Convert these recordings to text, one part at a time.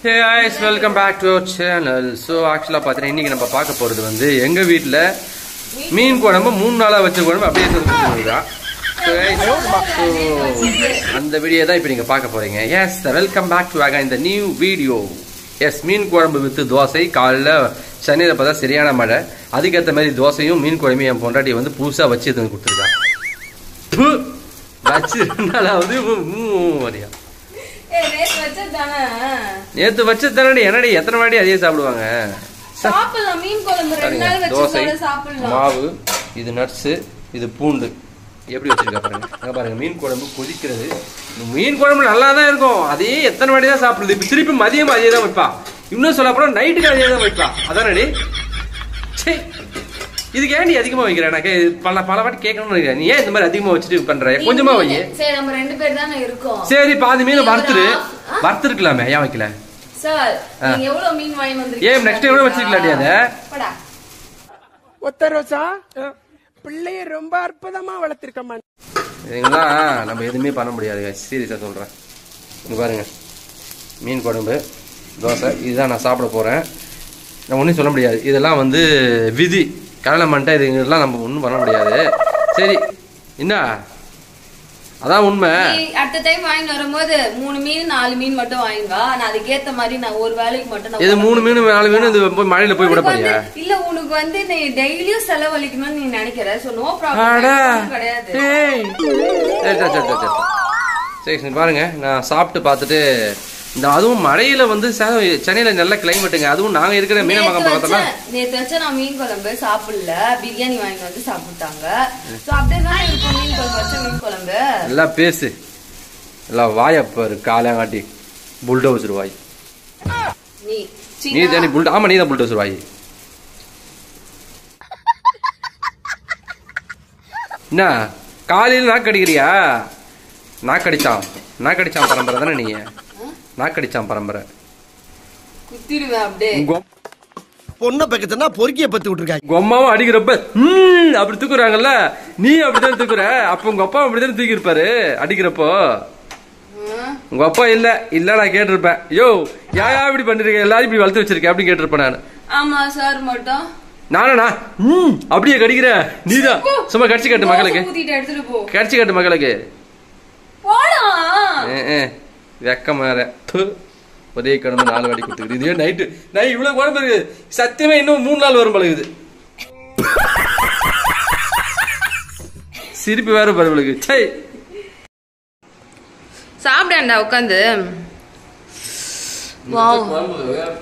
Hey guys, welcome back to our channel. So actually பாத்தீங்கன்னா இன்னைக்கு நம்ம பார்க்க போறது வந்து எங்க வீட்ல மீன் குழம்பு 3 நாளா வச்ச குழம்பு அப்படியே சொல்லுங்க. So guys, அந்த வீடியோ தான் இப்போ நீங்க பார்க்க போறீங்க. Yes, welcome back to again the new video. Yes, மீன் குழம்பு வித் தோசை. காலைல சென்னையில பார்த்தா சரியான மழை. அதுக்கேற்ற மாதிரி தோசையும் மீன் குழம்பையும் என் பொண்டாட்டி வந்து புதுசா வச்சு எடுத்து கொடுத்துருக்கா. வச்சு 2 நாளாவது வரியா நேத்து வச்சு தானடி என்னடி எத்தனை வாட்டி அதே சாப்பிடுவாங்க. தோசை மாவு இது நட்ஸ் இது பூண்டு எப்படி வச்சிருக்கா பாருங்க. பாருங்க மீன் குழம்பு கொதிக்கிறது. மீன் குழம்பு நல்லா தான் இருக்கும். அதே எத்தனை வாட்டி தான் சாப்பிடுது. இப்ப திருப்பி மதியம் அதே தான் வைப்பா. இன்னும் சொல்ல போனா நைட்டுக்கு அதே தான் வைப்பா. அதானடி இதுக்கு ஏன்டி அதிகமா வைக்கிறேன். எனக்கு பல வாட்டி கேட்கணும்னு நினைக்கிறேன். நீ ஏன் இந்த மாதிரி அதிகமா வச்சுட்டு பண்ற? கொஞ்சமா வை. சரி நம்ம 2 பேர் தானே இருக்கோம். சரி பாதி மீன் வறுத்துருக்கலாமே. ஏன் வைக்கல? சார் நீங்க எவ்வளவு மீன் வாங்கி வந்திருக்கீங்க? ஏன் நெக்ஸ்ட் டைம் கூட வச்சிருக்கலாடி அத? போடா. ஒத்தரோசா பிள்ளைய ரொம்ப அற்புதமா வளர்த்திருக்கமா. சரிங்களா? நம்ம எதுவுமே பண்ண முடியாது. சீரியஸா சொல்றேன். இங்க பாருங்க மீன் குழம்பு தோசை இதுதான் நான் சாப்பிட போறேன். நான் ஒன்றும் சொல்ல முடியாது. இதெல்லாம் வந்து விதி. கடலை மண்டை இதுலாம் நம்ம ஒன்றும் பண்ண முடியாது. சரி என்ன அதான் உண்மை. அடுத்த டைம் வாங்கி வரும்போது 3 மீன் 4 மீன் மட்டும் வாங்கிவா. நான் அதுக்கேத்த மாதிரி நான் ஒரு வேலைக்கு மட்டும் இது 3 மீன் 4 மீன் இது போய் மழையில போய் விட போறியா? இல்ல உனக்கு வந்து நீ டெய்லியும் செலவழிக்கணும்னு நீ நினைக்கிற. சோ நோ ப்ராப்ளம் கிடையாது. சரி பாருங்க நான் சாப்பிட்டு பார்த்துட்டு இந்த அதுவும் மழையில வந்து சென்னையில நல்ல கிளைமேட்டுங்க. அதுவும் நாங்க இருக்கிற மீனமகம் பக்கத்துல நேத்து வச்ச நான் மீன் குழம்பு சாப்பிடல. பிரியாணி வாங்கி வந்து சாப்பிட்டாங்க. சோ அப்படியே தான் இருக்கு மீன் குழம்பு வச்ச மீன் குழம்பு. எல்லாம் பேசு எல்லாம் வாய பாரு காலங்காட்டி புல்டோசர் வாய். நீ தானே புல்ட ஆமா நீ தான் புல்டோசர் வாய். என்ன காலையில நாக்கடிக்கிறியா? நாக்கடிச்சான் பரம்பரை தானே நீங்க? நாக்கடிச்சான் பரம்பரை குத்திடுவேன் அப்படியே. பொண்ணை பக்கத்துனா பொறுக்கிய பத்தி விட்டுருக்காங்க. உங்க அம்மாவும் அடிக்கிறப்ப அப்படி தூக்குறாங்கல்ல நீ அப்படித்தான் தூக்குற. அப்ப உங்க அப்பா அப்படித்தானே தூக்கி இருப்பாரு அடிக்கிறப்போ. உங்க அப்பா இல்ல நான் கேட்டிருப்பேன். யோ யா இப்படி பண்ணிருக்க எல்லாரும் இப்படி வளர்த்து வச்சிருக்கேன் அப்படின்னு கேட்டிருப்பேன் நான். ஆமா சார் மட்டும் நானா அப்படியே கடிக்கிற நீதான் சும்மா கடிச்சு காட்டு மகளுக்கு. கடிச்சு காட்டு மகளுக்கு வெக்கம் வேற. ஒரே கடமை 4 வாட்டி கொடுத்துக்கிட்டு இதே நைட்டு நான் இவ்வளவு குழம்பு இருக்கு. சத்தியமா இன்னும் 3 நாள் வரும் பழகுது. சிரிப்பு வேற பரவலுக்கு. சை சாப்பிடேன்டா உட்காந்து.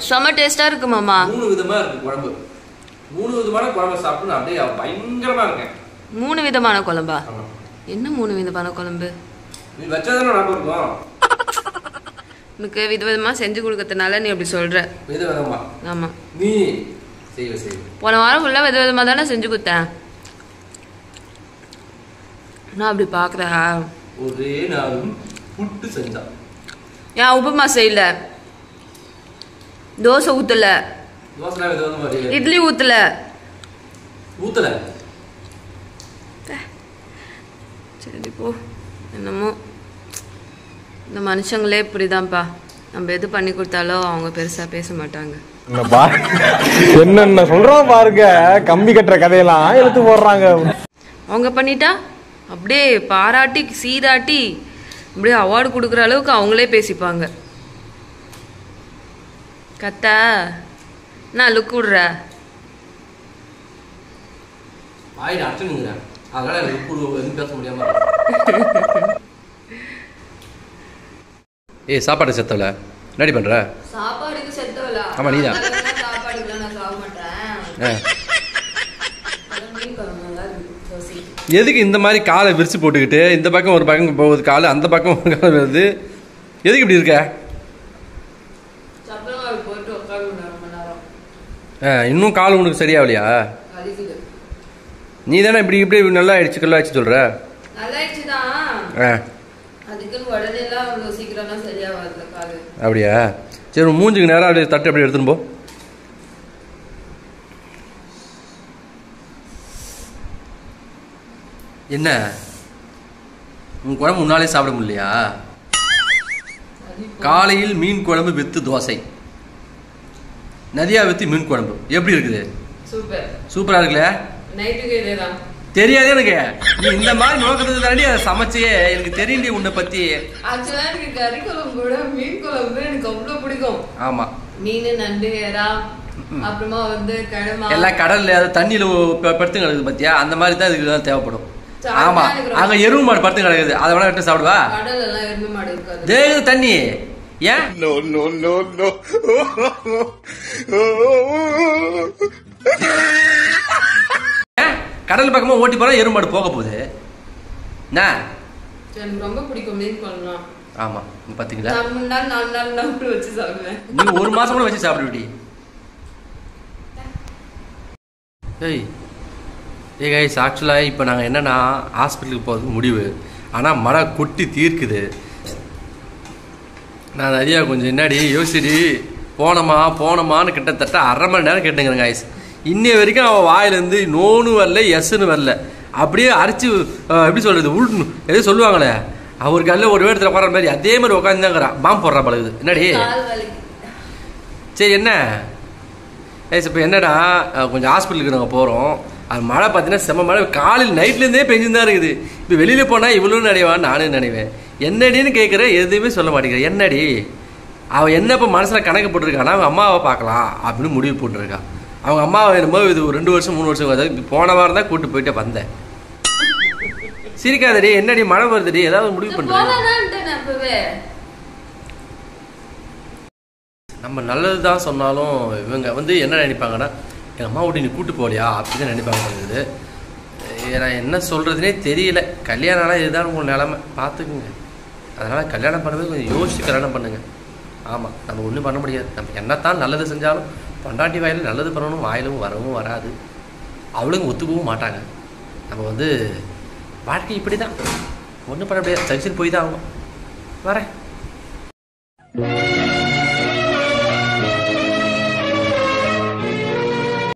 செம டேஸ்டா இருக்கு மாமா. 3 விதமா இருக்கு குழம்பு. 3 விதமான குழம்பு சாப்பிட்டு அப்படியே பயங்கரமா இருக்கேன். 3 விதமான குழம்பா? என்ன 3 விதமான குழம்பு? நீ வச்சதானே ஞாபகம் இருக்கும். உனக்கு விதவிதமா செஞ்சு கொடுக்கறதுனால நீ அப்படி சொல்ற. விதவிதமா? ஆமா நீ செய்வ. போன வாரம் ஃபுல்லா விதவிதமா தானே செஞ்சு கொடுத்தேன். நான் அப்படி பாக்குறா ஒரே நாளும் புட்டு செஞ்சா. ஏன் உப்புமா செய்யல? தோசை ஊத்தல? இட்லி ஊத்தல? சரி போ. என்னமோ இந்த மனுஷங்களே இப்படிதான்ப்பா. நம்ம எது பண்ணி கொடுத்தாலும் அவங்க பெருசா பேச மாட்டாங்க. என்னென்ன சொல்றோம் பாருங்க. கம்பி கட்டுற கதையெல்லாம் எடுத்து போடுறாங்க. அவங்க பண்ணிட்டா அப்படியே பாராட்டி சீராட்டி அப்படியே அவார்டு கொடுக்குற அளவுக்கு அவங்களே பேசிப்பாங்க. கத்தா நான் லுக் விடுற அதனால பேச முடியாம. ஏய் சாப்பாடு செத்தவல ரெடி பண்ற? சாப்பாடுக்கு செத்தவல? ஆமா நீதான். சாப்பாடுக்கு நான் சாப்பிட மாட்டேன். எதுக்கு இந்த மாதிரி காலை விரிச்சு போட்டுக்கிட்டு இந்த பக்கம் ஒரு பக்கம் போகுது கால், அந்த பக்கம் ஒரு கால் வருது. எதுக்கு இப்படி இருக்க? இன்னும் கால் உனக்கு சரியாவலையா? நீ தானே இப்படி இப்படி நல்லா ஆயிடுச்சு கல்லா ஆயிடுச்சு சொல்ற. அப்படியா? சரி மூஞ்சுக்கு நேரம் அப்படியே தட்டு அப்படியே எடுத்துன்னு போ. என்ன உன் குழம்பு முன்னாலே சாப்பிட முடியலையா? காலையில் மீன் குழம்பு வித்து தோசை, நதியா வித்து மீன் குழம்பு. எப்படி இருக்குது? சூப்பர். சூப்பரா இருக்குல்ல? நைட்டுக்கு இதேதான். தெரியாது எனக்கு. நீ இந்த மாதிரி நோக்கத்தை தாண்டி அதை சமைச்சியே எனக்கு தெரியுண்டி உன்னை பத்தி. ஆக்சுவலா எனக்கு கறி குழம்பு கூட மீன் குழம்பு எனக்கு அவ்வளவு பிடிக்கும். ஆமா, மீன், நண்டு, எறா, அப்புறமா வந்து கடமா எல்லாம் கடல்ல தண்ணியில படுத்து கிடக்குது பத்தியா, அந்த மாதிரி தான் இதுக்கு தேவைப்படும். ஆமா, அங்க எருவு மாடு படுத்து கிடக்குது, அதை வேணா எடுத்து சாப்பிடுவா. கடல் எல்லாம் எருமை மாடு இருக்காது. தேகுது தண்ணி. ஏன் கடல் பக்கமா ஓட்டி போறா எருவு மாடு போக போகுது. எனக்கு ரொம்ப பிடிக்கும் மீன் குழம்புலாம். ஆமா, பாத்தீங்களா? 3 நாள் 4 நாள் கூட வச்சு சாப்பிடுவேன். நீ 1 மாசம் கூட வச்சு சாப்பிடுடி. ஏய் கைஸ், ஆக்சுவலாக இப்போ நாங்கள் என்னென்னா ஹாஸ்பிட்டலுக்கு போகிறதுக்கு முடிவு. ஆனால் மழை கொட்டி தீர்க்குது. நான் நிறையா கொஞ்சம் என்னாடி யோசிடி போனோமான்னு கிட்டத்தட்ட 1/2 மணி நேரம் கேட்டுங்கிறேன் கைஸ். இன்னைய வரைக்கும் அவன் வாயிலேருந்து நோன்னு வரல, எஸ்ன்னு வரல. அப்படியே அரைச்சி எப்படி சொல்கிறது, எதுவும் சொல்லுவாங்களே, அவருக்கு அல்ல ஒரு இடத்துல உட்கார மாதிரி அதே மாதிரி உட்காந்துங்கிறான். பாம்பு போடுறா பழகுது. என்னடி? சரி, என்ன கைஸ் இப்போ என்னடா கொஞ்சம் ஹாஸ்பிட்டலுக்கு நாங்கள் போகிறோம். அது மழை பார்த்தீங்கன்னா செம்ம மழை. காலையில் நைட்லேருந்தே பெஞ்சுன்னு தான் இருக்குது. இப்போ வெளியில் போனால் இவ்வளோ நினைவான்னு நானும் நினைவேன். என்னடின்னு கேட்குறேன், எதுவுமே சொல்ல மாட்டேங்கிறேன். என்னடி அவள் என்ன இப்போ மனசில் கணக்கு போட்டுருக்கானா, அவங்க அம்மாவை பார்க்கலாம் அப்படின்னு முடிவு போட்டுருக்கா. அவங்க அம்மாவை என்னமோ இது 2 வருஷம் 3 வருஷம் அதாவது போன வாரம் தான் கூப்பிட்டு போயிட்டு வந்தேன். சிரிக்காதடி, என்னடி மழை வருதுடி, ஏதாவது முடிவு பண்ணுறேன். நம்ம நல்லது தான் சொன்னாலும் இவங்க வந்து என்ன நினைப்பாங்கன்னா, எங்கள் அம்மா விட்டு நீ கூட்டு போகலையா அப்படின்னு நினைப்பாங்க. நான் என்ன சொல்கிறதுனே தெரியல. கல்யாணம்னா இதுதான் உங்கள் நிலமை, பார்த்துக்குங்க. அதனால் கல்யாணம் பண்ணுறது கொஞ்சம் யோசிச்சு கல்யாணம் பண்ணுங்க. ஆமாம், நம்ம ஒன்றும் பண்ண முடியாது. நம்ம என்னத்தான் நல்லது செஞ்சாலும் பொண்டாட்டி வாயில் நல்லது பண்ணணும் வாயிலும் வரவும் வராது. அவளுங்க ஒத்துக்கவும் மாட்டாங்க. நம்ம வந்து வாழ்க்கை இப்படி தான், ஒன்றும் பண்ண முடியாது. ஜங்ஷன் போய் தான் ஆகும். வரேன்.